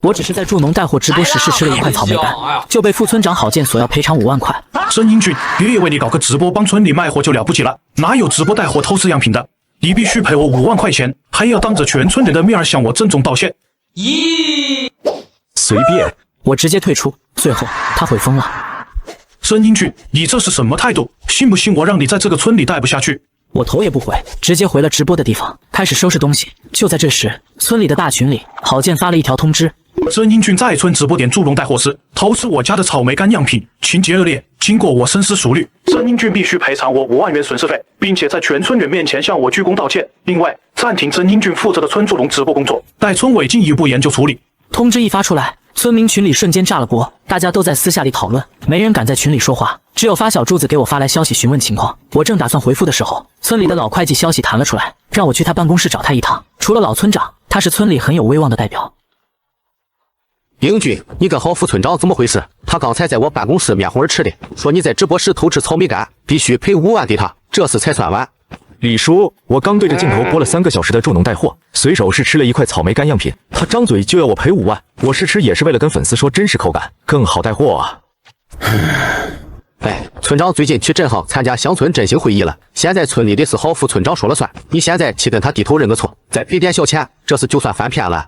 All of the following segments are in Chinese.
我只是在助农带货直播时试吃了一块草莓干，就被副村长郝建索要赔偿5万块。曾英俊，别以为你搞个直播帮村里卖货就了不起了，哪有直播带货偷吃样品的？你必须赔我5万块钱，还要当着全村人的面向我郑重道歉。咦，随便，我直接退出。最后他悔疯了。曾英俊，你这是什么态度？信不信我让你在这个村里待不下去？我头也不回，直接回了直播的地方，开始收拾东西。就在这时，村里的大群里，郝建发了一条通知：曾英俊在村直播点助农带货时，偷吃我家的草莓干样品，情节恶劣。经过我深思熟虑，曾英俊必须赔偿我5万元损失费，并且在全村人面前向我鞠躬道歉。另外，暂停曾英俊负责的村助农直播工作，待村委进一步研究处理。通知一发出来，村民群里瞬间炸了锅，大家都在私下里讨论，没人敢在群里说话，只有发小柱子给我发来消息询问情况。我正打算回复的时候，村里的老会计消息弹了出来，让我去他办公室找他一趟。除了老村长，他是村里很有威望的代表。英俊，你跟郝副村长怎么回事？他刚才在我办公室面红耳赤的，说你在直播时偷吃草莓干，必须赔5万给他，这事才算完。李叔，我刚对着镜头播了3个小时的助农带货，随手试吃了一块草莓干样品，他张嘴就要我赔5万，我试吃也是为了跟粉丝说真实口感，更好带货啊。哎，村长最近去镇上参加乡村振兴会议了，现在村里的是郝副村长说了算，你现在去跟他低头认个错，再赔点小钱，这事就算翻篇了。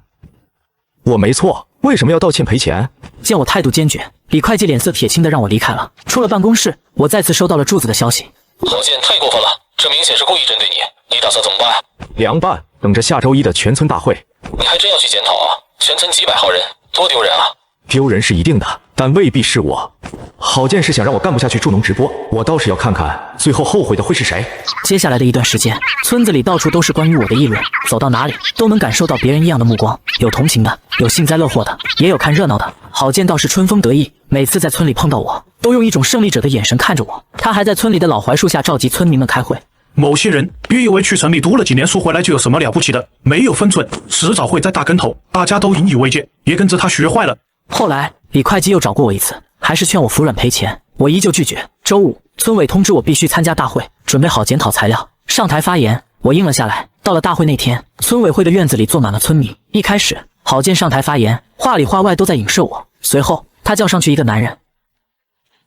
我没错，为什么要道歉赔钱？见我态度坚决，李会计脸色铁青的让我离开了。出了办公室，我再次收到了柱子的消息：郝建太过分了，这明显是故意针对你，你打算怎么办？凉拌，等着下周1的全村大会。你还真要去检讨啊？全村几百号人，多丢人啊！丢人是一定的，但未必是我。郝建是想让我干不下去助农直播，我倒是要看看最后后悔的会是谁。接下来的一段时间，村子里到处都是关于我的议论，走到哪里都能感受到别人异样的目光，有同情的，有幸灾乐祸的，也有看热闹的。郝建倒是春风得意，每次在村里碰到我，都用一种胜利者的眼神看着我。他还在村里的老槐树下召集村民们开会。某些人别以为去城里读了几年书回来就有什么了不起的，没有分寸，迟早会再大跟头。大家都引以为戒，也跟着他学坏了。后来李会计又找过我一次，还是劝我服软赔钱，我依旧拒绝。周5，村委通知我必须参加大会，准备好检讨材料，上台发言。我应了下来。到了大会那天，村委会的院子里坐满了村民。一开始，郝建上台发言，话里话外都在影射我。随后，他叫上去一个男人。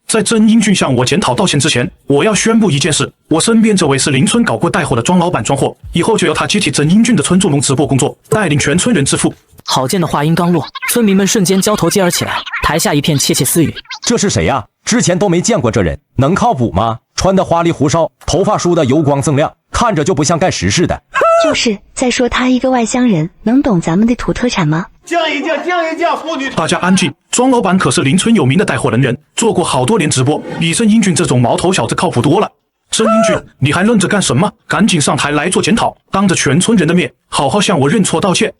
在曾英俊向我检讨道歉之前，我要宣布一件事：我身边这位是邻村搞过带货的庄老板装货，以后就由他接替曾英俊的村助农直播工作，带领全村人致富。郝建的话音刚落，村民们瞬间交头接耳起来，台下一片窃窃私语。这是谁呀？之前都没见过这人，能靠谱吗？穿的花里胡哨，头发梳的油光锃亮，看着就不像干实事的。就是再说他一个外乡人，能懂咱们的土特产吗？降一降，妇女！大家安静，庄老板可是邻村有名的带货人员，做过好多年直播，比曾英俊这种毛头小子靠谱多了。曾英俊，你还愣着干什么？赶紧上台来做检讨，当着全村人的面，好好向我认错道歉。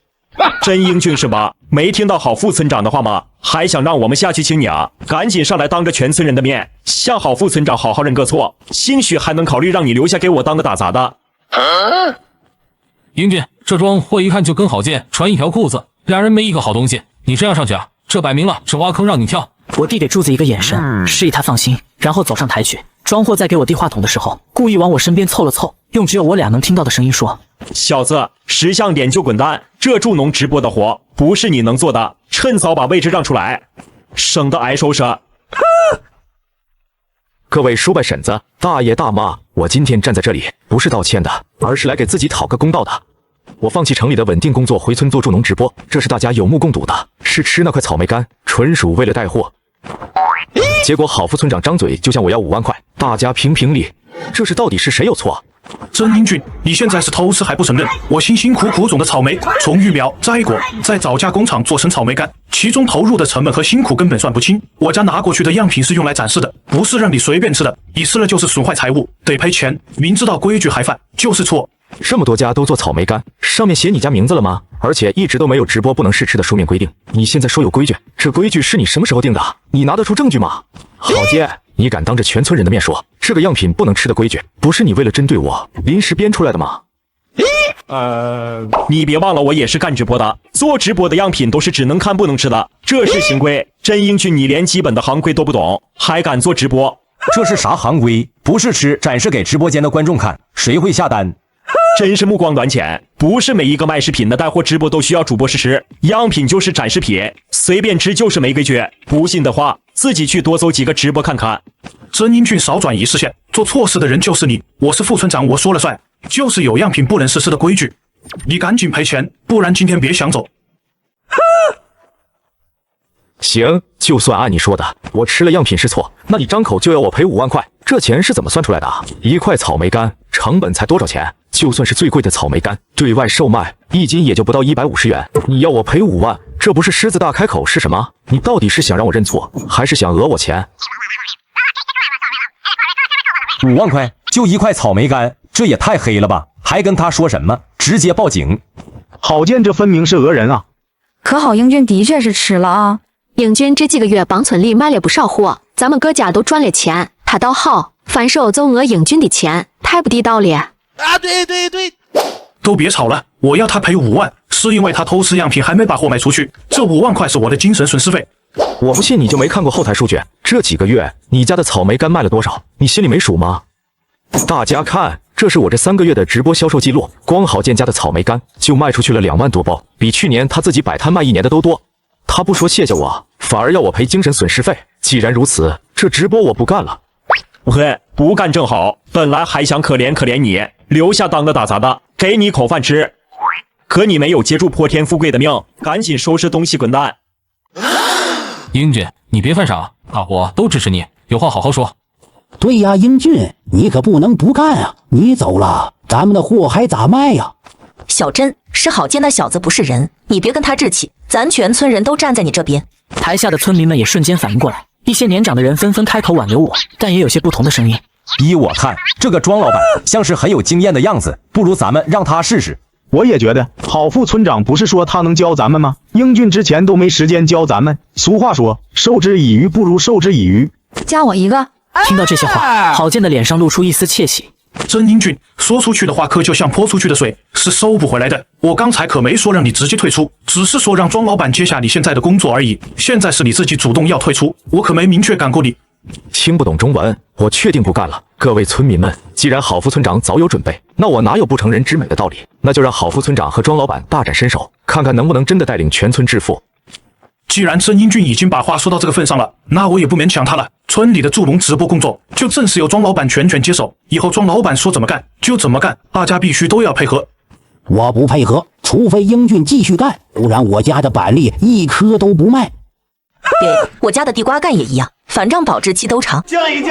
真英俊是吧？没听到郝副村长的话吗？还想让我们下去请你啊？赶紧上来，当着全村人的面向郝副村长好好认个错，兴许还能考虑让你留下给我当个打杂的。英俊，这装货一看就跟郝建穿一条裤子，俩人没一个好东西，你这样上去啊？这摆明了是挖坑让你跳。我递给柱子一个眼神，示意他放心，然后走上台去。装货在给我递话筒的时候，故意往我身边凑了凑，用只有我俩能听到的声音说：小子，识相点就滚蛋，这助农直播的活不是你能做的，趁早把位置让出来，省得挨收拾。各位叔伯婶子、大爷大妈，我今天站在这里不是道歉的，而是来给自己讨个公道的。我放弃城里的稳定工作，回村做助农直播，这是大家有目共睹的。是吃那块草莓干，纯属为了带货。结果郝副村长张嘴就向我要5万块，大家评评理，这是到底是谁有错？曾英俊，你现在是偷吃还不承认？我辛辛苦苦种的草莓，从育苗、摘果，再找加工厂做成草莓干，其中投入的成本和辛苦根本算不清。我家拿过去的样品是用来展示的，不是让你随便吃的。你吃了就是损坏财物，得赔钱。明知道规矩还犯，就是错。这么多家都做草莓干，上面写你家名字了吗？而且一直都没有直播不能试吃的书面规定，你现在说有规矩，这规矩是你什么时候定的？你拿得出证据吗？郝建，你敢当着全村人的面说这个样品不能吃的规矩，不是你为了针对我临时编出来的吗？你别忘了我也是干直播的，做直播的样品都是只能看不能吃的，这是行规。真英俊，你连基本的行规都不懂，还敢做直播？这是啥行规？不是吃，展示给直播间的观众看，谁会下单？真是目光短浅。不是每一个卖食品的带货直播都需要主播试吃，样品就是展示品，随便吃就是没规矩。不信的话，自己去多搜几个直播看看。真英俊少转移视线，做错事的人就是你。我是副村长，我说了算，就是有样品不能试吃的规矩。你赶紧赔钱，不然今天别想走。行，就算按你说的，我吃了样品是错，那你张口就要我赔5万块，这钱是怎么算出来的？1块草莓干成本才多少钱？就算是最贵的草莓干，对外售卖1斤也就不到150元，你要我赔5万，这不是狮子大开口是什么？你到底是想让我认错，还是想讹我钱？5万块就1块草莓干，这也太黑了吧！还跟他说什么？直接报警！郝建这分明是讹人啊！可好，英俊的确是吃了啊。英俊这几个月帮村里卖了不少货，咱们各家都赚了钱，他倒好，反手就讹英俊的钱，太不地道了。对，都别吵了，我要他赔5万，是因为他偷吃样品还没把货卖出去，这5万块是我的精神损失费。我不信你就没看过后台数据，这几个月你家的草莓干卖了多少？你心里没数吗？大家看，这是我这3个月的直播销售记录，光郝建家的草莓干就卖出去了2万多包，比去年他自己摆摊卖1年的都多。他不说谢谢我，反而要我赔精神损失费。既然如此，这直播我不干了。嘿，不干正好，本来还想可怜可怜你，留下当个打杂的，给你口饭吃。可你没有接住破天富贵的命，赶紧收拾东西滚蛋。英俊，你别犯傻，大伙都支持你，有话好好说。对呀，英俊，你可不能不干啊！你走了，咱们的货还咋卖呀？小珍是郝建那小子不是人，你别跟他置气，咱全村人都站在你这边。台下的村民们也瞬间反应过来，一些年长的人纷纷开口挽留我，但也有些不同的声音。依我看，这个庄老板像是很有经验的样子，不如咱们让他试试。我也觉得，郝副村长不是说他能教咱们吗？英俊之前都没时间教咱们。俗话说，授之以鱼不如授之以渔。加我一个。听到这些话，郝建的脸上露出一丝窃喜。真英俊，说出去的话可就像泼出去的水，是收不回来的。我刚才可没说让你直接退出，只是说让庄老板接下你现在的工作而已。现在是你自己主动要退出，我可没明确赶过你。听不懂中文，我确定不干了。各位村民们，既然郝副村长早有准备，那我哪有不成人之美的道理？那就让郝副村长和庄老板大展身手，看看能不能真的带领全村致富。既然真英俊已经把话说到这个份上了，那我也不勉强他了。村里的助农直播工作就正是由庄老板全权接手，以后庄老板说怎么干就怎么干，大家必须都要配合。我不配合，除非英俊继续干，不然我家的板栗一颗都不卖。对，我家的地瓜干也一样，反正保质期都长。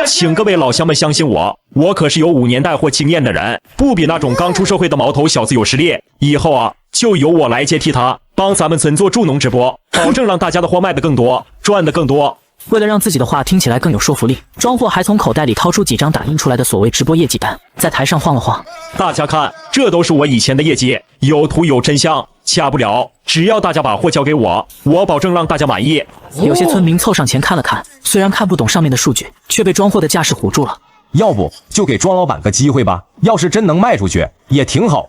请各位老乡们相信我，我可是有5年带货经验的人，不比那种刚出社会的毛头小子有实力。以后啊，就由我来接替他，帮咱们村做助农直播，保证让大家的货卖得更多，赚得更多。为了让自己的话听起来更有说服力，庄货还从口袋里掏出几张打印出来的所谓直播业绩单，在台上晃了晃。大家看，这都是我以前的业绩，有图有真相，假不了。只要大家把货交给我，我保证让大家满意。有些村民凑上前看了看，虽然看不懂上面的数据，却被庄货的架势唬住了。要不就给庄老板个机会吧，要是真能卖出去，也挺好。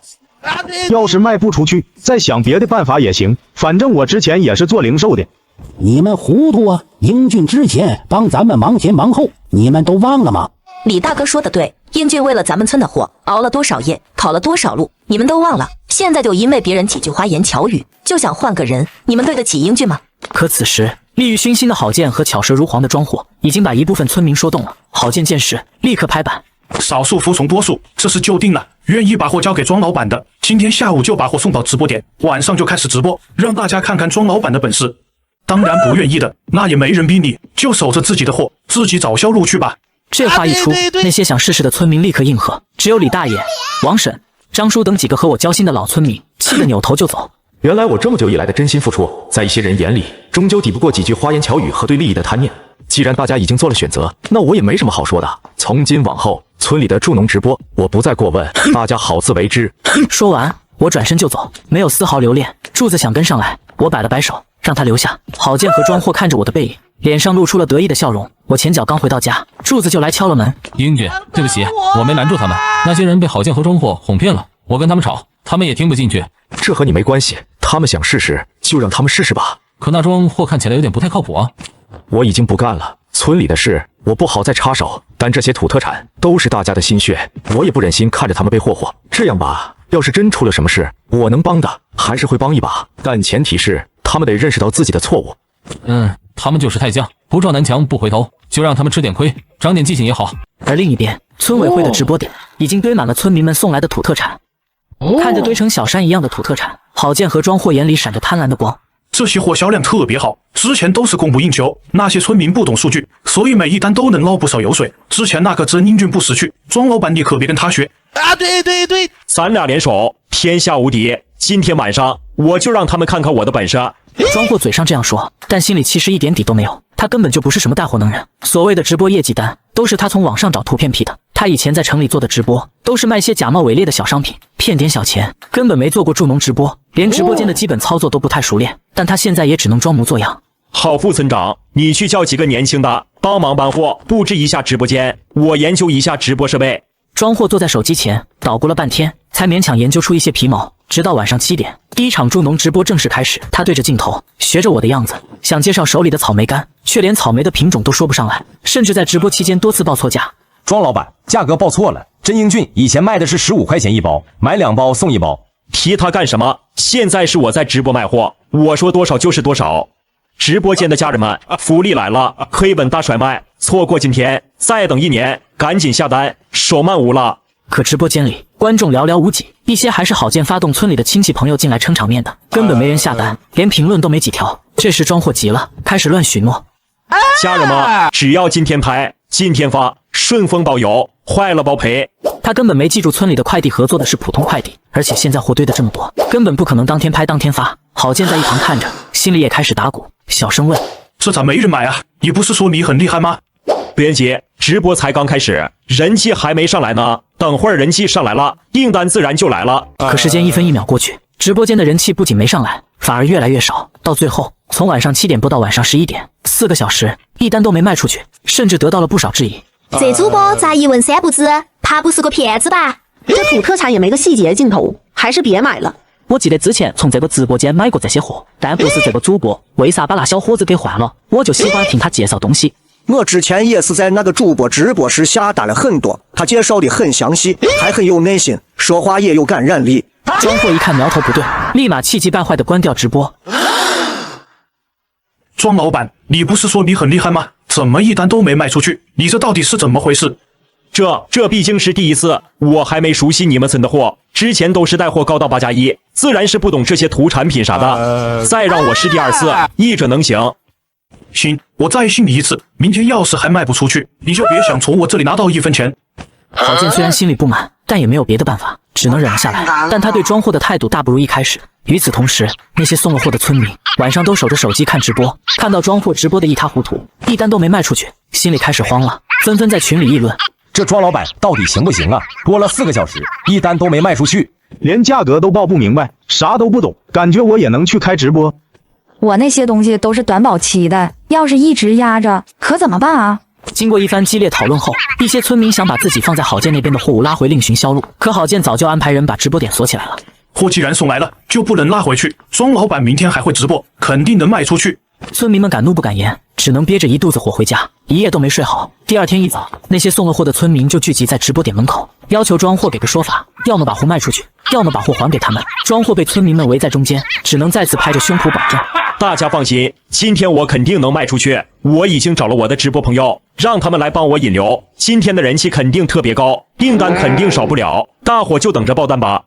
要是卖不出去，再想别的办法也行，反正我之前也是做零售的。你们糊涂啊！英俊之前帮咱们忙前忙后，你们都忘了吗？李大哥说的对，英俊为了咱们村的货熬了多少夜，跑了多少路，你们都忘了。现在就因为别人几句花言巧语，就想换个人，你们对得起英俊吗？可此时利欲熏心的郝建和巧舌如簧的庄货已经把一部分村民说动了。郝建见势立刻拍板，少数服从多数，这是就定了。愿意把货交给庄老板的，今天下午就把货送到直播点，晚上就开始直播，让大家看看庄老板的本事。当然不愿意的，那也没人逼你，就守着自己的货，自己找销路去吧。这话一出，那些想试试的村民立刻应和，只有李大爷、王婶、张叔等几个和我交心的老村民气得扭头就走。原来我这么久以来的真心付出，在一些人眼里，终究抵不过几句花言巧语和对利益的贪念。既然大家已经做了选择，那我也没什么好说的。从今往后，村里的助农直播，我不再过问，大家好自为之。说完，我转身就走，没有丝毫留恋。柱子想跟上来，我摆了摆手，让他留下。郝建和庄货看着我的背影，脸上露出了得意的笑容。我前脚刚回到家，柱子就来敲了门。英俊，对不起，我没拦住他们。那些人被郝建和庄货哄骗了，我跟他们吵，他们也听不进去。这和你没关系，他们想试试就让他们试试吧。可那庄货看起来有点不太靠谱啊。我已经不干了，村里的事我不好再插手，但这些土特产都是大家的心血，我也不忍心看着他们被霍霍。这样吧，要是真出了什么事，我能帮的还是会帮一把，但前提是他们得认识到自己的错误。他们就是太犟，不撞南墙不回头，就让他们吃点亏，长点记性也好。而另一边，村委会的直播点已经堆满了村民们送来的土特产。看着堆成小山一样的土特产，郝建和庄货眼里闪着贪婪的光。这些货销量特别好，之前都是供不应求，那些村民不懂数据，所以每一单都能捞不少油水。之前那个真英俊不识趣，庄老板你可别跟他学啊！对，咱俩联手，天下无敌。今天晚上我就让他们看看我的本事。庄货嘴上这样说，但心里其实一点底都没有。他根本就不是什么带货能人，所谓的直播业绩单都是他从网上找图片 P 的。他以前在城里做的直播都是卖些假冒伪劣的小商品，骗点小钱，根本没做过助农直播，连直播间的基本操作都不太熟练。但他现在也只能装模作样。好，副村长，你去叫几个年轻的帮忙搬货，布置一下直播间，我研究一下直播设备。庄货坐在手机前捣鼓了半天，才勉强研究出一些皮毛。直到晚上7点，第一场助农直播正式开始。他对着镜头学着我的样子，想介绍手里的草莓干，却连草莓的品种都说不上来，甚至在直播期间多次报错价。庄老板，价格报错了，真英俊以前卖的是15块钱一包，买2包送1包。提他干什么？现在是我在直播卖货，我说多少就是多少。直播间的家人们，福利来了，黑本大甩卖，错过今天再等1年，赶紧下单，手慢无了。可直播间里观众寥寥无几，一些还是郝建发动村里的亲戚朋友进来撑场面的，根本没人下单，连评论都没几条。这时庄货急了，开始乱许诺：家人们，只要今天拍，今天发，顺丰包邮，坏了包赔。他根本没记住村里的快递合作的是普通快递，而且现在货堆的这么多，根本不可能当天拍当天发。郝建在一旁看着，心里也开始打鼓，小声问：这咋没人买啊？你不是说你很厉害吗？别急，直播才刚开始，人气还没上来呢，等会儿人气上来了，订单自然就来了。可时间1分1秒过去，直播间的人气不仅没上来，反而越来越少，到最后从晚上7点播到晚上11点，4个小时一单都没卖出去，甚至得到了不少质疑。这主播咋一问3不知？他不是个骗子吧？这土特产也没个细节镜头，还是别买了。我记得之前从这个直播间买过这些货，但不是这个主播，为啥把那小伙子给换了？我就喜欢听他介绍东西。我之前也是在那个主播直播时下单了很多，他介绍的很详细，还很有耐心，说话也有感染力。庄货一看苗头不对，立马气急败坏地关掉直播。庄老板，你不是说你很厉害吗？怎么一单都没卖出去？你这到底是怎么回事？这毕竟是第一次，我还没熟悉你们村的货，之前都是带货高到8+1，自然是不懂这些土产品啥的。再让我试第2次，一者能行。行，我再信你一次。明天要是还卖不出去，你就别想从我这里拿到1分钱。郝建虽然心里不满，但也没有别的办法，只能忍了下来。但他对庄货的态度大不如一开始。与此同时，那些送了货的村民晚上都守着手机看直播，看到庄货直播的一塌糊涂，一单都没卖出去，心里开始慌了，纷纷在群里议论：这庄老板到底行不行啊？播了4个小时，一单都没卖出去，连价格都报不明白，啥都不懂，感觉我也能去开直播。我那些东西都是短保期的，要是一直压着，可怎么办啊？经过一番激烈讨论后，一些村民想把自己放在郝建那边的货物拉回另寻销路，可郝建早就安排人把直播点锁起来了。货既然送来了，就不能拉回去。庄老板明天还会直播，肯定能卖出去。村民们敢怒不敢言，只能憋着一肚子火回家，一夜都没睡好。第2天一早，那些送了货的村民就聚集在直播点门口，要求庄货给个说法，要么把货卖出去，要么把货还给他们。庄货被村民们围在中间，只能再次拍着胸脯保证：大家放心，今天我肯定能卖出去。我已经找了我的直播朋友，让他们来帮我引流，今天的人气肯定特别高，订单肯定少不了，大伙就等着爆单吧。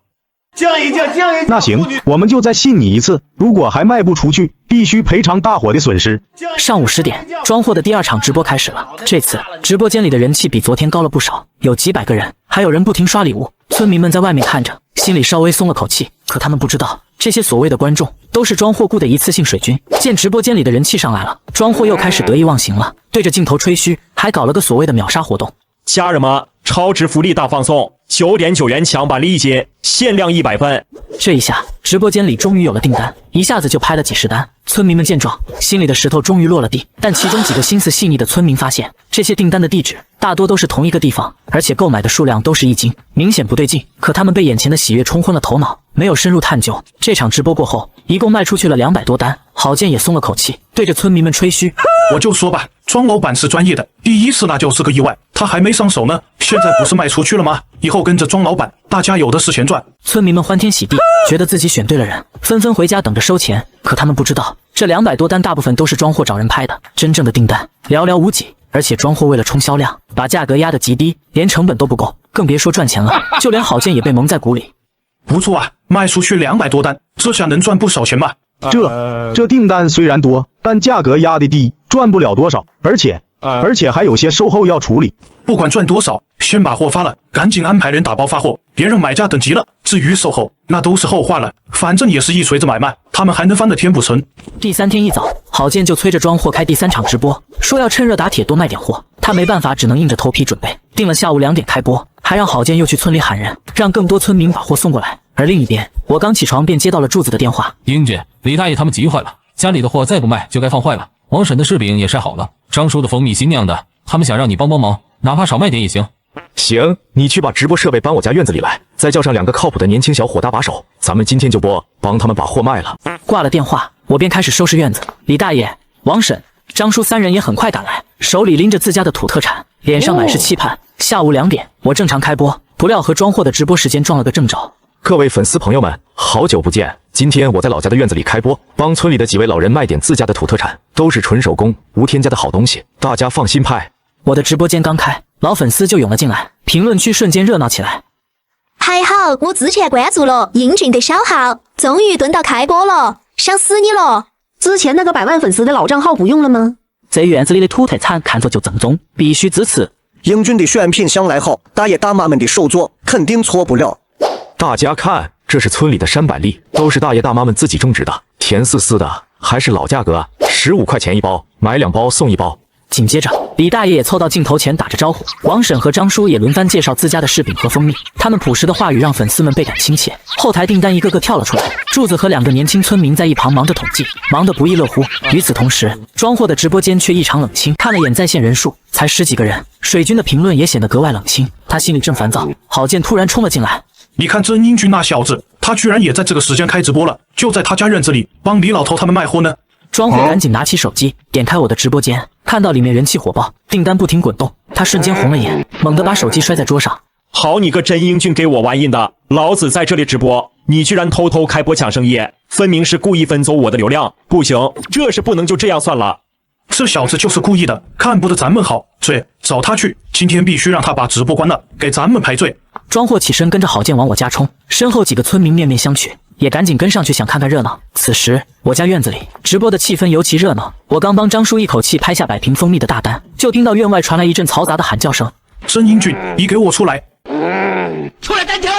降一降。那行，我们就再信你一次。如果还卖不出去，必须赔偿大伙的损失。上午10点，庄货的第2场直播开始了。这次直播间里的人气比昨天高了不少，有几百个人，还有人不停刷礼物。村民们在外面看着，心里稍微松了口气。可他们不知道，这些所谓的观众都是庄货雇的一次性水军。见直播间里的人气上来了，庄货又开始得意忘形了，对着镜头吹嘘，还搞了个所谓的秒杀活动。家人们，超值福利大放送，9.9元抢板栗1斤，限量100份。这一下，直播间里终于有了订单，一下子就拍了几十单。村民们见状，心里的石头终于落了地。但其中几个心思细腻的村民发现，这些订单的地址大多都是同一个地方，而且购买的数量都是1斤，明显不对劲。可他们被眼前的喜悦冲昏了头脑，没有深入探究。这场直播过后，一共卖出去了200多单，郝建也松了口气，对着村民们吹嘘：我就说吧，庄老板是专业的，第一次那就是个意外，他还没上手呢，现在不是卖出去了吗？以后跟着庄老板，大家有的是钱赚。村民们欢天喜地，觉得自己选对了人，纷纷回家等着收钱。可他们不知道，这200多单大部分都是庄货找人拍的，真正的订单寥寥无几。而且庄货为了冲销量，把价格压得极低，连成本都不够，更别说赚钱了。就连郝建也被蒙在鼓里。不错啊，卖出去200多单，这下能赚不少钱吧？这订单虽然多，但价格压得低，赚不了多少，而且还有些售后要处理。不管赚多少，先把货发了，赶紧安排人打包发货，别让买家等急了。至于售后，那都是后话了，反正也是一锤子买卖，他们还能翻得天不成。第3天一早，郝建就催着庄货开第3场直播，说要趁热打铁多卖点货。他没办法，只能硬着头皮准备，定了下午2点开播，还让郝建又去村里喊人，让更多村民把货送过来。而另一边，我刚起床便接到了柱子的电话。英俊，李大爷他们急坏了，家里的货再不卖就该放坏了。王婶的柿饼也晒好了，张叔的蜂蜜新酿的，他们想让你帮帮忙，哪怕少卖点也行。行，你去把直播设备搬我家院子里来，再叫上2个靠谱的年轻小伙搭把手，咱们今天就播，帮他们把货卖了。挂了电话，我便开始收拾院子。李大爷、王婶、张叔3人也很快赶来，手里拎着自家的土特产，脸上满是期盼。下午2点，我正常开播，不料和庄货的直播时间撞了个正着。各位粉丝朋友们，好久不见！今天我在老家的院子里开播，帮村里的几位老人卖点自家的土特产，都是纯手工、无添加的好东西，大家放心拍。我的直播间刚开，老粉丝就涌了进来，评论区瞬间热闹起来。还好我之前关注了英俊的小号，终于蹲到开播了，想死你了！之前那个100万粉丝的老账号不用了吗？这院子里的土特产看着就正宗，必须支持。英俊的选品向来好，大爷大妈们的手作肯定错不了。大家看，这是村里的山板栗，都是大爷大妈们自己种植的，甜丝丝的，还是老价格，15块钱一包，买2包送1包。紧接着，李大爷也凑到镜头前打着招呼，王婶和张叔也轮番介绍自家的柿饼和蜂蜜。他们朴实的话语让粉丝们倍感亲切。后台订单一个个跳了出来，柱子和2个年轻村民在一旁忙着统计，忙得不亦乐乎。与此同时，庄货的直播间却异常冷清，看了眼在线人数才10几个人，水军的评论也显得格外冷清。他心里正烦躁，郝建突然冲了进来。你看曾英俊那小子，他居然也在这个时间开直播了，就在他家院子里帮李老头他们卖货呢。庄货赶紧拿起手机，点开我的直播间，看到里面人气火爆，订单不停滚动，他瞬间红了眼，猛地把手机摔在桌上。好你个真英俊，给我玩阴的！老子在这里直播，你居然偷偷开播抢生意，分明是故意分走我的流量！不行，这事不能就这样算了。这小子就是故意的，看不得咱们好，对，找他去，今天必须让他把直播关了，给咱们赔罪。庄货起身跟着郝建往我家冲，身后几个村民面面相觑，也赶紧跟上去想看看热闹。此时我家院子里直播的气氛尤其热闹，我刚帮张叔一口气拍下100瓶蜂蜜的大单，就听到院外传来一阵嘈杂的喊叫声。曾英俊，你给我出来！出来单挑！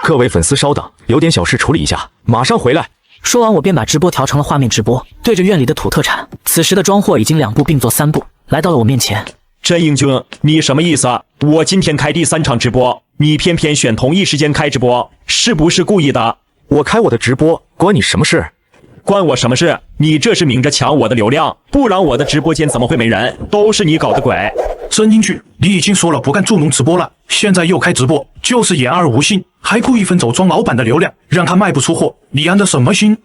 各位粉丝稍等，有点小事处理一下，马上回来。说完我便把直播调成了画面直播，对着院里的土特产。此时的庄货已经2步并作3步来到了我面前。真英俊，你什么意思？我今天开第3场直播，你偏偏选同一时间开直播，是不是故意的？我开我的直播，关你什么事？关我什么事？你这是明着抢我的流量，不然我的直播间怎么会没人？都是你搞的鬼！曾英俊，你已经说了不干助农直播了，现在又开直播，就是言而无信，还故意分走庄老板的流量，让他卖不出货，你安的什么心？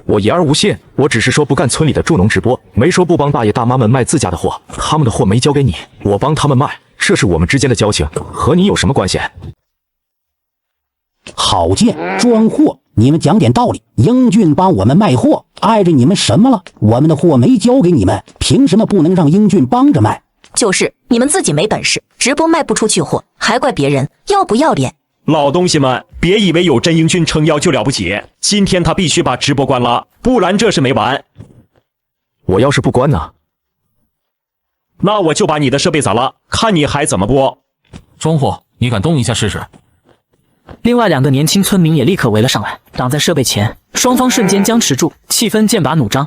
我言而无信，我只是说不干村里的助农直播，没说不帮大爷大妈们卖自家的货，他们的货没交给你，我帮他们卖，这是我们之间的交情，和你有什么关系？郝建，庄货，你们讲点道理。英俊帮我们卖货，碍着你们什么了？我们的货没交给你们，凭什么不能让英俊帮着卖？就是你们自己没本事，直播卖不出去货，还怪别人，要不要脸？老东西们，别以为有真英俊撑腰就了不起，今天他必须把直播关了，不然这事没完。我要是不关呢？那我就把你的设备砸了，看你还怎么播。庄货，你敢动一下试试？另外2个年轻村民也立刻围了上来，挡在设备前，双方瞬间僵持住，气氛剑拔弩张。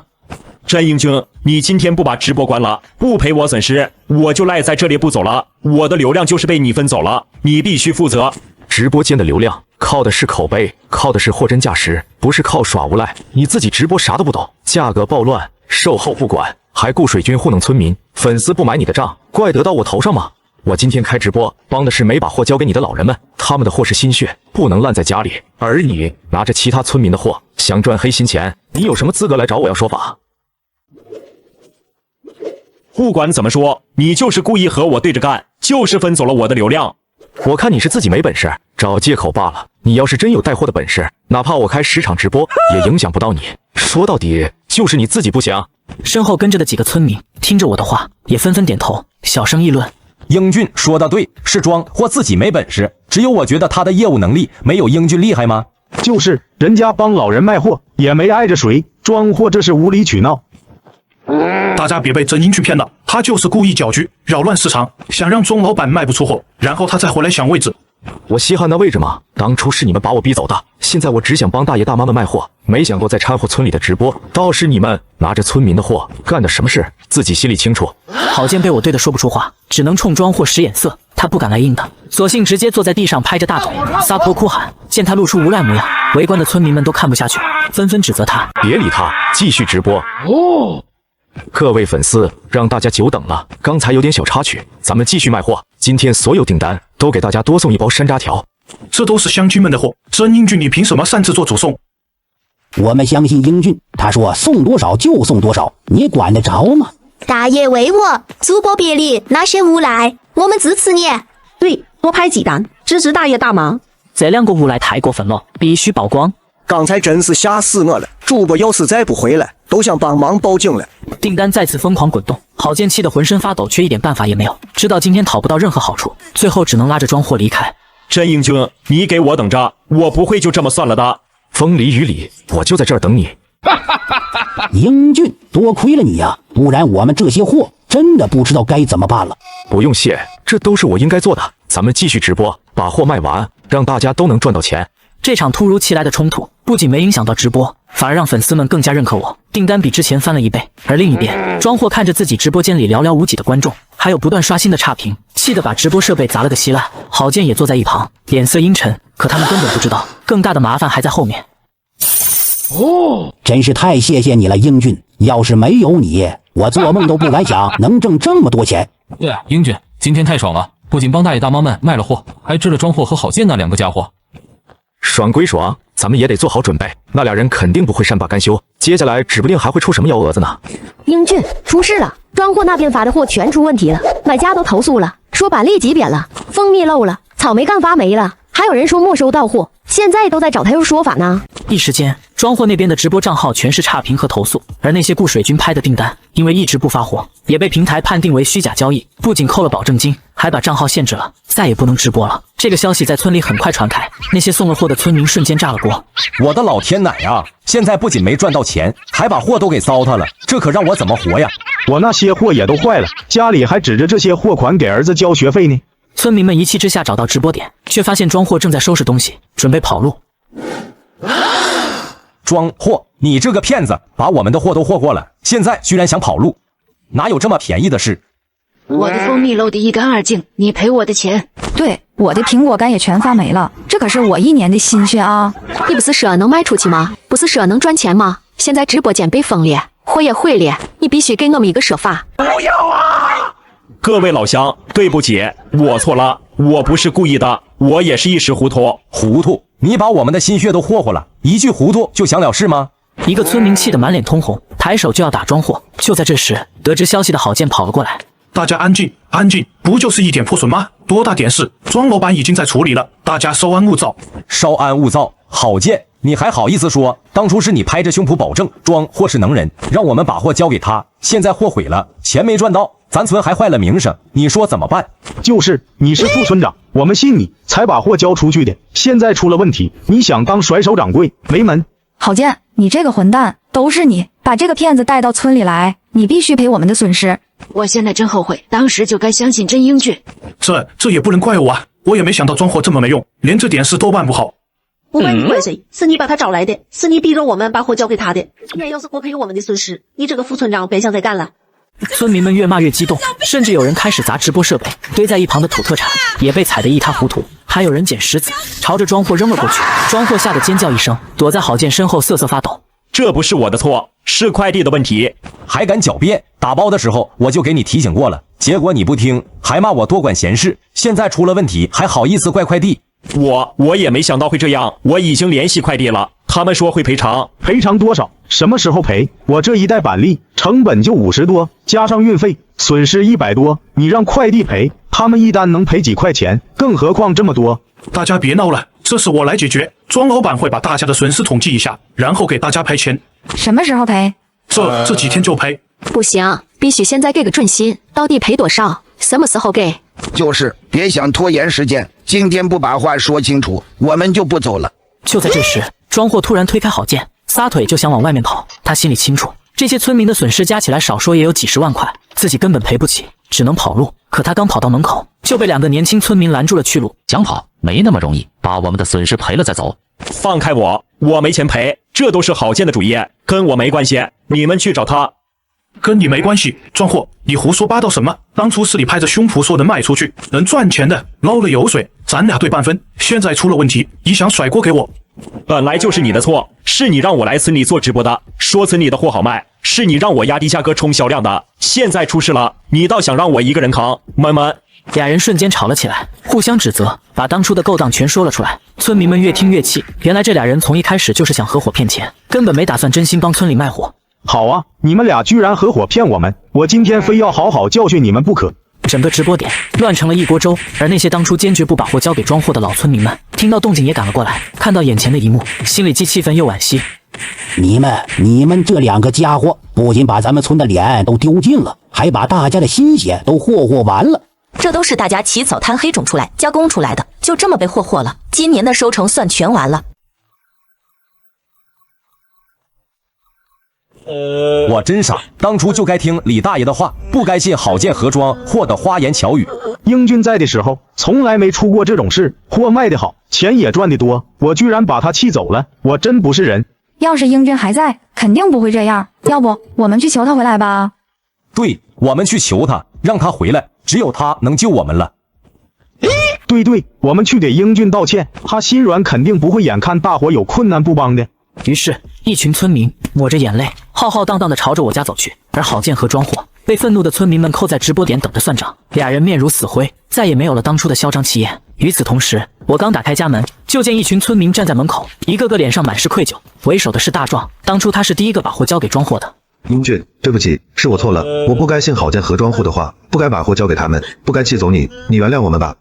真英俊，你今天不把直播关了，不赔我损失，我就赖在这里不走了。我的流量就是被你分走了，你必须负责。直播间的流量靠的是口碑，靠的是货真价实，不是靠耍无赖。你自己直播啥都不懂，价格暴乱，售后不管，还雇水军糊弄村民，粉丝不买你的账，怪得到我头上吗？我今天开直播，帮的是没把货交给你的老人们，他们的货是心血，不能烂在家里。而你拿着其他村民的货，想赚黑心钱，你有什么资格来找我要说法？不管怎么说，你就是故意和我对着干，就是分走了我的流量。我看你是自己没本事，找借口罢了。你要是真有带货的本事，哪怕我开10场直播，也影响不到你。说到底，就是你自己不行。身后跟着的几个村民听着我的话，也纷纷点头，小声议论。英俊说的对，是庄或自己没本事，只有我觉得他的业务能力没有英俊厉害吗？就是人家帮老人卖货，也没挨着谁，庄货这是无理取闹。大家别被真英俊骗了，他就是故意搅局，扰乱市场，想让庄老板卖不出货，然后他再回来抢位置。我稀罕那位置吗？当初是你们把我逼走的，现在我只想帮大爷大妈们卖货，没想过再掺和村里的直播。倒是你们拿着村民的货干的什么事，自己心里清楚。郝建被我对的说不出话，只能冲庄货使眼色，他不敢来硬的，索性直接坐在地上拍着大腿，撒泼哭喊。见他露出无赖模样，围观的村民们都看不下去，纷纷指责他。别理他，继续直播。各位粉丝，让大家久等了，刚才有点小插曲，咱们继续卖货。今天所有订单都给大家多送1包山楂条，这都是乡亲们的货，真英俊你凭什么擅自做主送？我们相信英俊，他说送多少就送多少，你管得着吗？大爷为我，主播别理那些无赖，我们支持你。对，多拍几单，支持大爷大妈。这两个无赖太过分了，必须曝光。刚才真是吓死我了，主播要是再不回来，都想帮忙报警了。订单再次疯狂滚动，郝建气得浑身发抖，却一点办法也没有。知道今天讨不到任何好处，最后只能拉着庄货离开。真英俊，你给我等着，我不会就这么算了的。风里雨里，我就在这儿等你。英俊，多亏了你呀，不然我们这些货真的不知道该怎么办了。不用谢，这都是我应该做的。咱们继续直播，把货卖完，让大家都能赚到钱。这场突如其来的冲突不仅没影响到直播，反而让粉丝们更加认可我，订单比之前翻了1倍。而另一边，庄货看着自己直播间里寥寥无几的观众，还有不断刷新的差评，气得把直播设备砸了个稀烂。郝建也坐在一旁，脸色阴沉，可他们根本不知道，更大的麻烦还在后面。真是太谢谢你了，英俊，要是没有你，我做梦都不敢想能挣这么多钱。对，英俊，今天太爽了，不仅帮大爷大妈们卖了货，还治了庄货和郝建那2个家伙。爽归爽，咱们也得做好准备，那俩人肯定不会善罢甘休，接下来指不定还会出什么幺蛾子呢。英俊，出事了，庄货那边发的货全出问题了，买家都投诉了，说板栗挤扁了，蜂蜜漏了，草莓干发霉了，还有人说没收到货，现在都在找他有说法呢。一时间，庄货那边的直播账号全是差评和投诉，而那些顾水军拍的订单，因为一直不发货，也被平台判定为虚假交易，不仅扣了保证金，还把账号限制了，再也不能直播了。这个消息在村里很快传开，那些送了货的村民瞬间炸了锅。我的老天奶呀！现在不仅没赚到钱，还把货都给糟蹋了，这可让我怎么活呀？我那些货也都坏了，家里还指着这些货款给儿子交学费呢。村民们一气之下找到直播点，却发现庄货正在收拾东西，准备跑路。庄货，你这个骗子，把我们的货都霍过了，现在居然想跑路，哪有这么便宜的事？我的蜂蜜漏得一干二净，你赔我的钱。对，我的苹果干也全发霉了，这可是我1年的心血啊！你不是说能卖出去吗？不是说能赚钱吗？现在直播间被封了，货也毁了，你必须给我们一个说法。不要啊！各位老乡，对不起，我错了，我不是故意的，我也是一时糊涂。糊涂？你把我们的心血都霍霍了，一句糊涂就想了事吗？一个村民气得满脸通红，抬手就要打庄货。就在这时，得知消息的郝建跑了过来。大家安静，安静，不就是一点破损吗？多大点事？庄老板已经在处理了，大家稍安勿躁。稍安勿躁，郝建，你还好意思说？当初是你拍着胸脯保证庄货是能人，让我们把货交给他，现在货毁了，钱没赚到，咱村还坏了名声，你说怎么办？就是你是副村长，我们信你才把货交出去的，现在出了问题，你想当甩手掌柜没门。郝建，你这个混蛋，都是你把这个骗子带到村里来，你必须赔我们的损失。我现在真后悔，当时就该相信真英俊。这也不能怪我啊，我也没想到庄货这么没用，连这点事都办不好。不怪你怪谁？是你把他找来的，是你逼着我们把货交给他的。今天要是货赔我们的损失，你这个副村长别想再干了。村民们越骂越激动，甚至有人开始砸直播设备，堆在一旁的土特产也被踩得一塌糊涂，还有人捡石子朝着庄货扔了过去。庄货吓得尖叫一声，躲在郝建身后瑟瑟发抖。这不是我的错，是快递的问题，还敢狡辩！打包的时候我就给你提醒过了，结果你不听，还骂我多管闲事，现在出了问题还好意思怪快递？我也没想到会这样，我已经联系快递了，他们说会赔偿。赔偿多少？什么时候赔？我这一袋板栗成本就50多，加上运费，损失100多，你让快递赔，他们一单能赔几块钱，更何况这么多。大家别闹了，这事我来解决。庄老板会把大家的损失统计一下，然后给大家赔钱。什么时候赔？这几天就赔。不行，必须现在给个准信，到底赔多少，什么时候给？就是别想拖延时间，今天不把话说清楚，我们就不走了。就在这时，庄货突然推开郝建，撒腿就想往外面跑。他心里清楚，这些村民的损失加起来少说也有几十万块，自己根本赔不起，只能跑路。可他刚跑到门口，就被2个年轻村民拦住了去路。想跑没那么容易，把我们的损失赔了再走。放开我，我没钱赔，这都是郝建的主意，跟我没关系，你们去找他。跟你没关系，庄货，你胡说八道什么？当初是你拍着胸脯说能卖出去，能赚钱的，捞了油水，咱俩对半分。现在出了问题，你想甩锅给我？本来就是你的错，是你让我来村里做直播的，说村里的货好卖，是你让我压低价格冲销量的。现在出事了，你倒想让我一个人扛？闷闷。俩人瞬间吵了起来，互相指责，把当初的勾当全说了出来。村民们越听越气，原来这俩人从一开始就是想合伙骗钱，根本没打算真心帮村里卖货。好啊，你们俩居然合伙骗我们，我今天非要好好教训你们不可。整个直播点乱成了一锅粥，而那些当初坚决不把货交给庄货的老村民们，听到动静也赶了过来，看到眼前的一幕，心里既气愤又惋惜。你们这2个家伙，不仅把咱们村的脸都丢尽了，还把大家的心血都霍霍完了。这都是大家起早贪黑种出来加工出来的，就这么被霍霍了，今年的收成算全完了。我真傻，当初就该听李大爷的话，不该信郝建和庄货的花言巧语。英俊在的时候，从来没出过这种事，货卖得好，钱也赚得多，我居然把他气走了，我真不是人。要是英俊还在，肯定不会这样。要不我们去求他回来吧？对，我们去求他，让他回来，只有他能救我们了。对，我们去给英俊道歉，他心软肯定不会眼看大伙有困难不帮的。于是，一群村民抹着眼泪，浩浩荡荡地朝着我家走去。而郝建和庄货被愤怒的村民们扣在直播点等着算账，俩人面如死灰，再也没有了当初的嚣张气焰。与此同时，我刚打开家门，就见一群村民站在门口，一个个脸上满是愧疚。为首的是大壮，当初他是第一个把货交给庄货的。英俊，对不起，是我错了，我不该信郝建和庄户的话，不该把货交给他们，不该气走你，你原谅我们吧。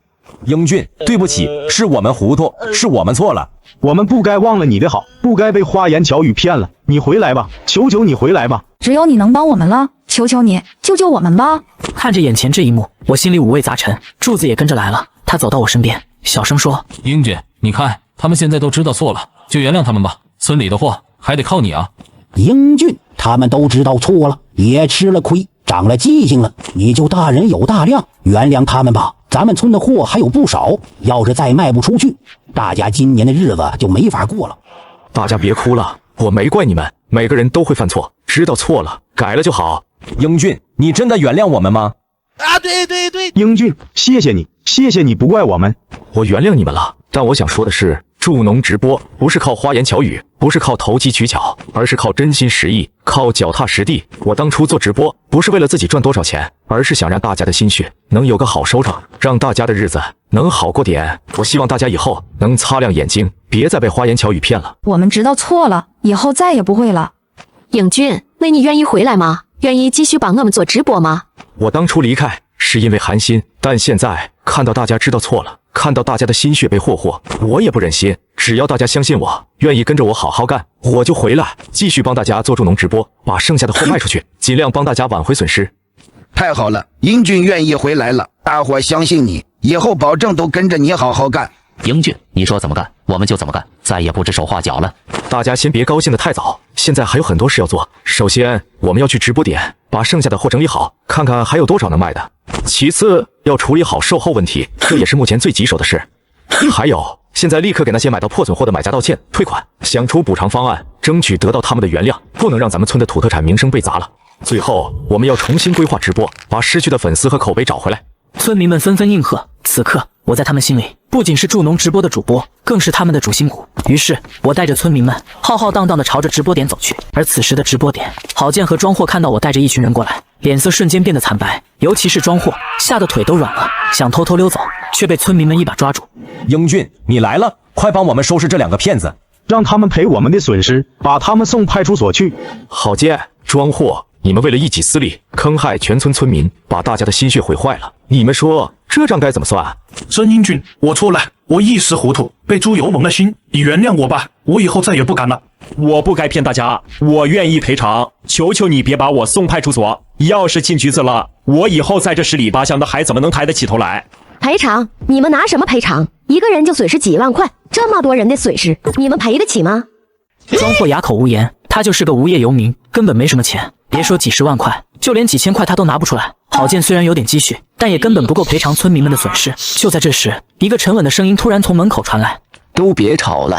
英俊，对不起，是我们糊涂，是我们错了。我们不该忘了你的好，不该被花言巧语骗了。你回来吧，求求你回来吧！只有你能帮我们了，求求你救救我们吧！看着眼前这一幕，我心里五味杂陈。柱子也跟着来了，他走到我身边，小声说：“英俊，你看他们现在都知道错了，就原谅他们吧。村里的货还得靠你啊。”英俊，他们都知道错了，也吃了亏，长了记性了，你就大人有大量，原谅他们吧。咱们村的货还有不少，要是再卖不出去，大家今年的日子就没法过了。大家别哭了，我没怪你们，每个人都会犯错，知道错了改了就好。英俊，你真的原谅我们吗？啊，对，英俊，谢谢你不怪我们。我原谅你们了，但我想说的是，助农直播不是靠花言巧语，不是靠投机取巧，而是靠真心实意，靠脚踏实地。我当初做直播不是为了自己赚多少钱，而是想让大家的心血能有个好收场，让大家的日子能好过点。我希望大家以后能擦亮眼睛，别再被花言巧语骗了。我们知道错了，以后再也不会了。英俊，那你愿意回来吗？愿意继续帮我们做直播吗？我当初离开是因为寒心，但现在看到大家知道错了，看到大家的心血被霍霍，我也不忍心。只要大家相信我，愿意跟着我好好干，我就回来继续帮大家做助农直播，把剩下的货卖出去，尽量帮大家挽回损失。太好了，英俊愿意回来了，大伙相信你，以后保证都跟着你好好干。英俊，你说怎么干，我们就怎么干，再也不指手画脚了。大家先别高兴得太早，现在还有很多事要做。首先，我们要去直播点，把剩下的货整理好，看看还有多少能卖的。其次，要处理好售后问题，这也是目前最棘手的事。还有，现在立刻给那些买到破损货的买家道歉退款，想出补偿方案，争取得到他们的原谅，不能让咱们村的土特产名声被砸了。最后，我们要重新规划直播，把失去的粉丝和口碑找回来。村民们纷纷应和。此刻，我在他们心里不仅是助农直播的主播，更是他们的主心骨。于是，我带着村民们浩浩荡荡地朝着直播点走去。而此时的直播点，郝建和庄货看到我带着一群人过来，脸色瞬间变得惨白，尤其是庄货，吓得腿都软了，想偷偷溜走，却被村民们一把抓住。英俊，你来了，快帮我们收拾这2个骗子，让他们赔我们的损失，把他们送派出所去。郝建、庄货，你们为了一己私利，坑害全村村民，把大家的心血毁坏了。你们说这账该怎么算？真英俊，我错了，我一时糊涂，被猪油蒙了心，你原谅我吧，我以后再也不敢了。我不该骗大家，我愿意赔偿，求求你别把我送派出所。要是进局子了，我以后在这十里八乡的还怎么能抬得起头来？赔偿？你们拿什么赔偿？一个人就损失几万块，这么多人的损失，你们赔得起吗？庄货哑口无言，他就是个无业游民，根本没什么钱，别说几十万块，就连几千块他都拿不出来。郝建虽然有点积蓄，但也根本不够赔偿村民们的损失。就在这时，一个沉稳的声音突然从门口传来：“都别吵了。”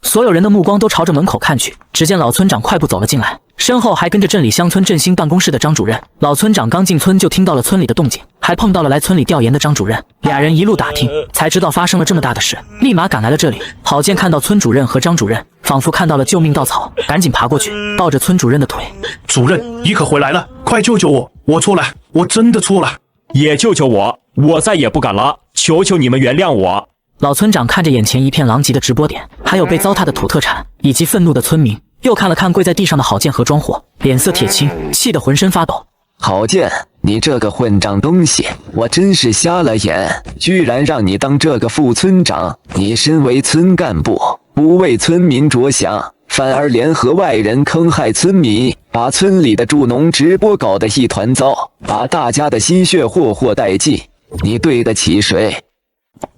所有人的目光都朝着门口看去，只见老村长快步走了进来，身后还跟着镇里乡村振兴办公室的张主任。老村长刚进村就听到了村里的动静，还碰到了来村里调研的张主任，俩人一路打听，才知道发生了这么大的事，立马赶来了这里。郝建看到村主任和张主任，仿佛看到了救命稻草，赶紧爬过去，抱着村主任的腿：“主任，你可回来了，快救救我！我错了，我真的错了，也救救我，我再也不敢了，求求你们原谅我。”老村长看着眼前一片狼藉的直播点，还有被糟蹋的土特产，以及愤怒的村民，又看了看跪在地上的郝建和庄货，脸色铁青，气得浑身发抖。郝建，你这个混账东西，我真是瞎了眼，居然让你当这个副村长！你身为村干部，不为村民着想，反而联合外人坑害村民，把村里的助农直播搞得一团糟，把大家的心血祸殆尽，你对得起谁？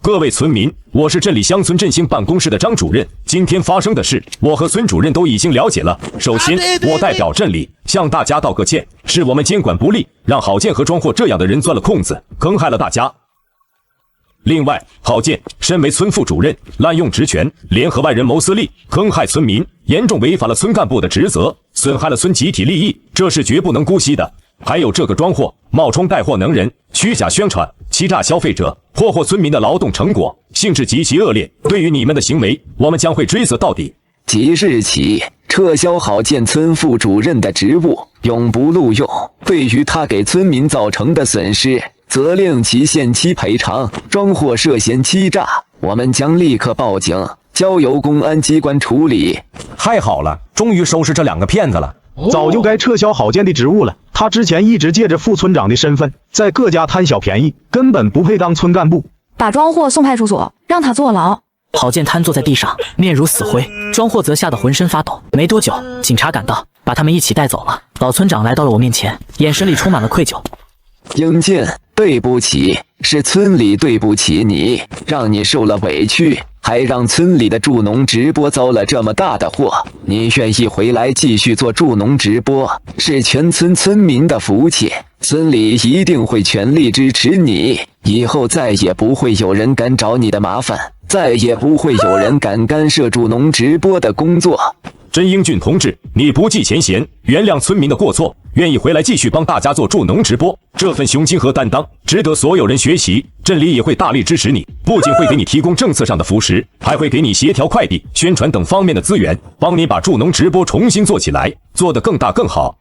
各位村民，我是镇里乡村振兴办公室的张主任。今天发生的事，我和孙主任都已经了解了。首先，我代表镇里向大家道个歉，是我们监管不力，让郝建和庄货这样的人钻了空子，坑害了大家。另外，郝建身为村副主任，滥用职权，联合外人谋私利，坑害村民，严重违反了村干部的职责，损害了村集体利益，这是绝不能姑息的。还有这个庄货冒充带货能人，虚假宣传，欺诈消费者，破获村民的劳动成果，性质极其恶劣。对于你们的行为，我们将会追责到底。即日起，撤销郝建村副主任的职务，永不录用。对于他给村民造成的损失，责令其限期赔偿。庄货涉嫌欺诈，我们将立刻报警，交由公安机关处理。太好了，终于收拾这两个骗子了。早就该撤销郝建的职务了。他之前一直借着副村长的身份，在各家贪小便宜，根本不配当村干部。把庄货送派出所，让他坐牢。郝建瘫坐在地上，面如死灰，庄货则吓得浑身发抖。没多久，警察赶到，把他们一起带走了。老村长来到了我面前，眼神里充满了愧疚。英建，对不起，是村里对不起你，让你受了委屈，还让村里的助农直播遭了这么大的祸。你愿意回来继续做助农直播，是全村村民的福气，村里一定会全力支持你。以后再也不会有人敢找你的麻烦，再也不会有人敢干涉助农直播的工作。真英俊同志，你不计前嫌，原谅村民的过错，愿意回来继续帮大家做助农直播，这份雄心和担当值得所有人学习。镇里也会大力支持你，不仅会给你提供政策上的扶持，还会给你协调快递、宣传等方面的资源，帮你把助农直播重新做起来，做得更大更好。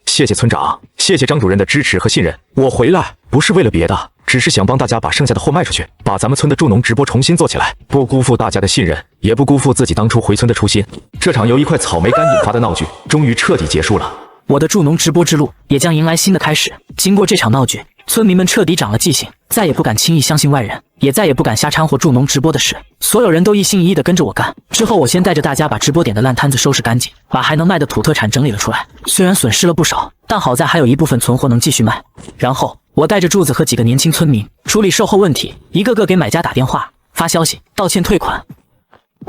谢谢村长，谢谢张主任的支持和信任。我回来不是为了别的，只是想帮大家把剩下的货卖出去，把咱们村的助农直播重新做起来，不辜负大家的信任，也不辜负自己当初回村的初心。这场由一块草莓干引发的闹剧，终于彻底结束了。我的助农直播之路也将迎来新的开始。经过这场闹剧，村民们彻底长了记性，再也不敢轻易相信外人，也再也不敢瞎掺和助农直播的事。所有人都一心一意地跟着我干。之后，我先带着大家把直播点的烂摊子收拾干净，把还能卖的土特产整理了出来。虽然损失了不少，但好在还有一部分存货能继续卖。然后，我带着柱子和几个年轻村民处理售后问题，一个个给买家打电话、发消息、道歉退款。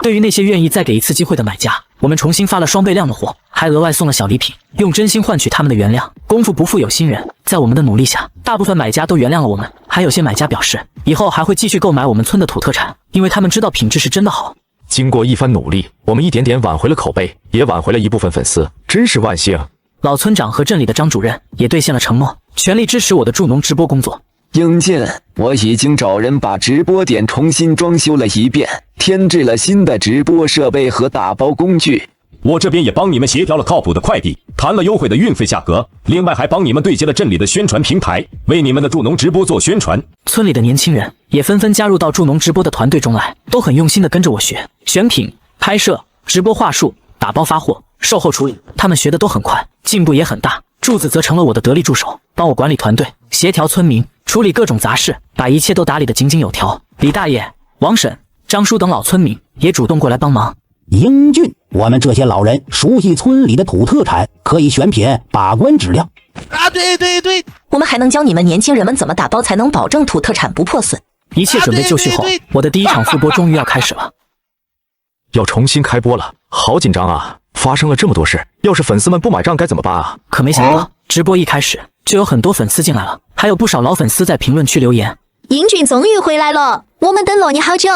对于那些愿意再给一次机会的买家，我们重新发了双倍量的货，还额外送了小礼品，用真心换取他们的原谅。功夫不负有心人，在我们的努力下，大部分买家都原谅了我们。还有些买家表示，以后还会继续购买我们村的土特产，因为他们知道品质是真的好。经过一番努力，我们一点点挽回了口碑，也挽回了一部分粉丝，真是万幸。老村长和镇里的张主任也兑现了承诺，全力支持我的助农直播工作。英建，我已经找人把直播点重新装修了一遍，添置了新的直播设备和打包工具。我这边也帮你们协调了靠谱的快递，谈了优惠的运费价格，另外还帮你们对接了镇里的宣传平台，为你们的助农直播做宣传。村里的年轻人也纷纷加入到助农直播的团队中来，都很用心的跟着我学选品、拍摄、直播话术、打包发货。售后处理，他们学的都很快，进步也很大。柱子则成了我的得力助手，帮我管理团队，协调村民，处理各种杂事，把一切都打理得井井有条。李大爷、王婶、张叔等老村民也主动过来帮忙。英俊，我们这些老人熟悉村里的土特产，可以选品把关质量。对，我们还能教你们年轻人们怎么打包才能保证土特产不破损。一切准备就绪后，我的第一场复播终于要开始了。要重新开播了，好紧张啊！发生了这么多事，要是粉丝们不买账该怎么办啊？可没想到，直播一开始就有很多粉丝进来了，还有不少老粉丝在评论区留言。英俊终于回来了，我们等了你好久。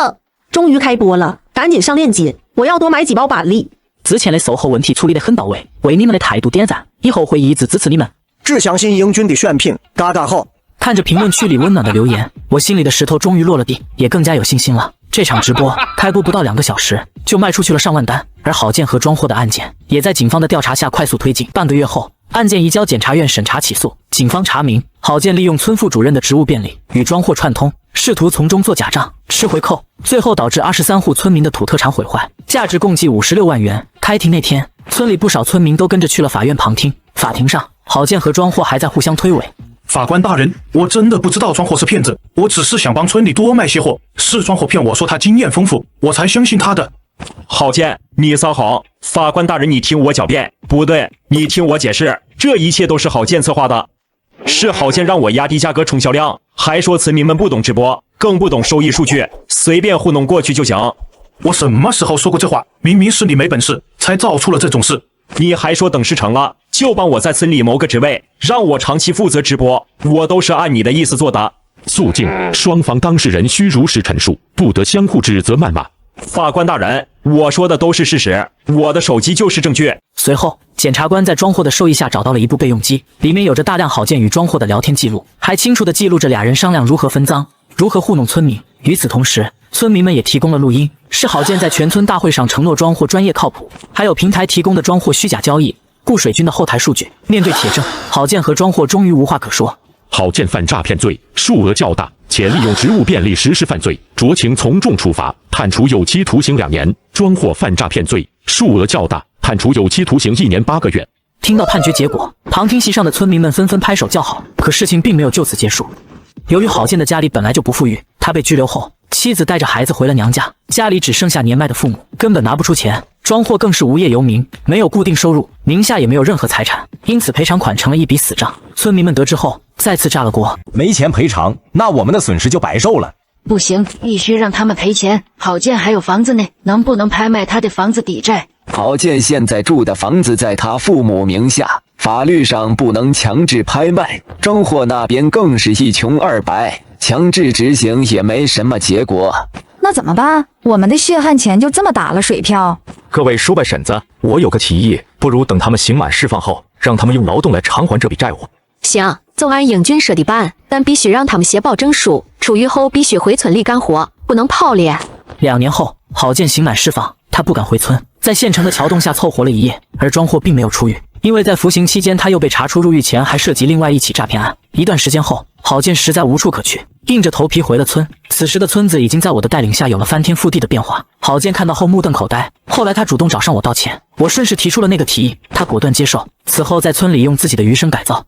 终于开播了，赶紧上链接，我要多买几包板栗。之前的售后问题处理得很到位，为你们的态度点赞，以后会一直支持你们。只相信英俊的选品，嘎嘎好。看着评论区里温暖的留言，我心里的石头终于落了地，也更加有信心了。这场直播开播不到2个小时，就卖出去了上万单，而郝建和装货的案件也在警方的调查下快速推进。半个月后，案件移交检察院审查起诉。警方查明，郝建利用村副主任的职务便利，与装货串通，试图从中做假账、吃回扣，最后导致23户村民的土特产毁坏，价值共计56万元。开庭那天，村里不少村民都跟着去了法院旁听。法庭上，郝建和装货还在互相推诿。法官大人，我真的不知道装货是骗子，我只是想帮村里多卖些货。是装货骗我说他经验丰富，我才相信他的。郝建，你撒谎！法官大人，你听我狡辩。不对，你听我解释，这一切都是郝建策划的，是郝建让我压低价格冲销量，还说村民们不懂直播，更不懂收益数据，随便糊弄过去就行。我什么时候说过这话？明明是你没本事，才造出了这种事。你还说等事成了就帮我在村里谋个职位，让我长期负责直播，我都是按你的意思做的。肃静，双方当事人需如实陈述，不得相互指责谩骂。法官大人，我说的都是事实，我的手机就是证据。随后，检察官在装货的授意下找到了一部备用机，里面有着大量郝建与装货的聊天记录，还清楚地记录着俩人商量如何分赃，如何糊弄村民。与此同时，村民们也提供了录音，是郝建在全村大会上承诺装货专业靠谱，还有平台提供的装货虚假交易、顾水军的后台数据。面对铁证，郝建和装货终于无话可说。郝建犯诈骗罪，数额较大，且利用职务便利实施犯罪，酌情从重处罚，判处有期徒刑2年。装货犯诈骗罪，数额较大，判处有期徒刑1年8个月。听到判决结果，旁听席上的村民们纷纷拍手叫好。可事情并没有就此结束。由于郝建的家里本来就不富裕，他被拘留后，妻子带着孩子回了娘家，家里只剩下年迈的父母，根本拿不出钱。装货更是无业游民，没有固定收入，名下也没有任何财产，因此赔偿款成了一笔死账。村民们得知后，再次炸了锅。没钱赔偿，那我们的损失就白受了。不行，必须让他们赔钱。郝建还有房子呢，能不能拍卖他的房子抵债？郝建现在住的房子在他父母名下，法律上不能强制拍卖。装货那边更是一穷二白，强制执行也没什么结果。那怎么办？我们的血汗钱就这么打了水漂？各位叔伯婶子，我有个提议，不如等他们刑满释放后，让他们用劳动来偿还这笔债务。行，就按英军说的办，但必须让他们写保证书，出狱后必须回村里干活，不能跑了。2年后，郝建刑满释放，他不敢回村，在县城的桥洞下凑活了一夜。而装货并没有出狱，因为在服刑期间，他又被查出入狱前还涉及另外一起诈骗案。一段时间后，郝建实在无处可去，硬着头皮回了村。此时的村子已经在我的带领下有了翻天覆地的变化。郝建看到后目瞪口呆，后来他主动找上我道歉，我顺势提出了那个提议，他果断接受。此后在村里用自己的余生改造，